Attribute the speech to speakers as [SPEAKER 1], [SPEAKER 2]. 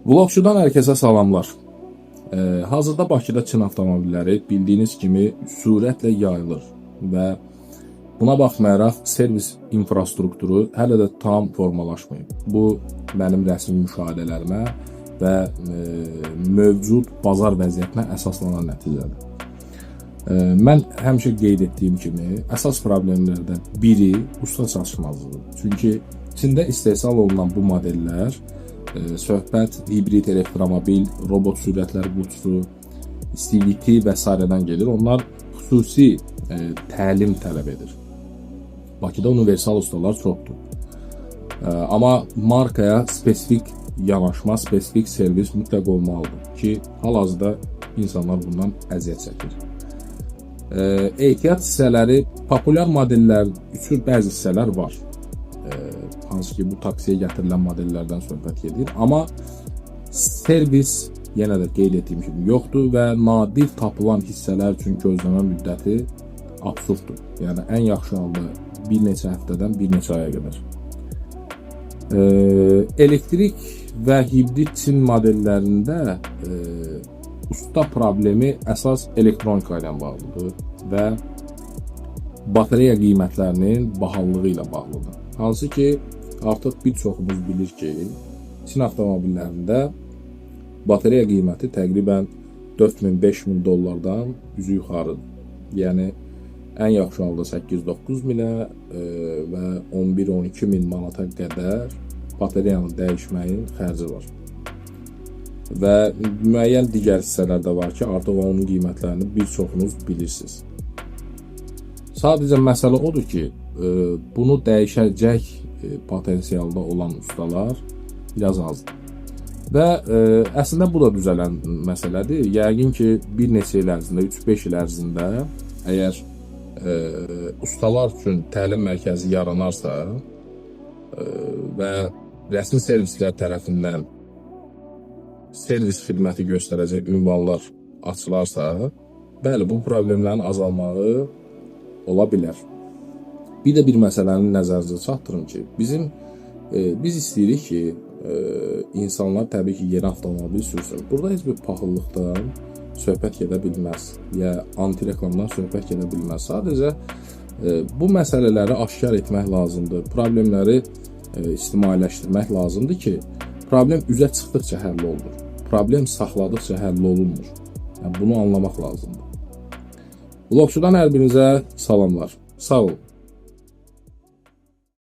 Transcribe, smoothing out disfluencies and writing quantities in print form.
[SPEAKER 1] Vlogçudan hər kəsə salamlar. Hazırda Bakıda Çin avtomobilləri bildiyiniz kimi sürətlə yayılır və buna baxmayaraq servis infrastrukturu hələ də tam formalaşmayıb. Bu mənim rəsmi müşahidələrimə və mövcud bazar vəziyyətinə əsaslanan nəticədir. Mən həmişə qeyd etdiyim kimi əsas problemlərdən biri usta çatışmazlığıdır. Çünki Çində istehsal olunan bu modellər söhbət hibrid elektromobil, robot sürətlər qutusu, CVT və s.dən gedir. Onlar xüsusi təlim tələb edir. Bakıda universal ustalar çoxdur. Amma markaya spesifik yanaşma, spesifik servis mütləq olmalıdır ki, hal-hazırda insanlar bundan əziyyət çəkir. Ehtiyat hissələri, populyar modellər üçün bəzi hissələr var. Hansı ki, bu taksiyə gətirilən modellərdən söhbət gedir. Amma servis, yenə də qeyd etdiyim kimi, yoxdur və nadir tapılan hissələr üçün gözləmə müddəti absurddur. Yəni, ən yaxşı halda bir neçə həftədən bir neçə aya qədər. Elektrik və hibrid Çin modellərində usta problemi əsas elektronika ilə bağlıdır və batareya qiymətlərinin bahalığı ilə bağlıdır. Hansı ki, artıq bir çoxumuz bilir ki, Çin avtomobillərində batareya qiyməti təqribən 4000-5000 dollardan üzü yuxarıdır. Yəni, ən yaxşı halda 8-9 minə və 11-12 min manata qədər batareyanı dəyişməyin xərci var. Və müəyyən digər hissələr də var ki, artıq onun qiymətlərini bir çoxunuz bilirsiniz. Sadəcə məsələ odur ki, bunu dəyişəcək potensialda olan ustalar biraz azdır. Və əslində bu da düzələn məsələdir. Yəqin ki, bir neçə il ərzində, 3-5 il ərzində əgər ustalar üçün təlim mərkəzi yaranarsa və rəsmi servislər tərəfindən servis xidməti göstərəcək ünvanlar açılarsa, bəli, bu problemlərin azalmağı ola bilər. Bir də bir məsələni nəzərinizə çatdırım ki, biz istəyirik ki, insanlar təbii ki, yeni avtomobil sürsün. Burada heç bir paxıllıqdan söhbət gedə bilməz, ya anti-reklamdan söhbət gedə bilməz. Sadəcə bu məsələləri aşkar etmək lazımdır, problemləri ictimailəşdirmək lazımdır ki, problem üzə çıxdıqca həll olunur, problem saxladıqca həll olunmur. Yəni, bunu anlamaq lazımdır. Vlogçudan hər birinizə salamlar. Sağ olun.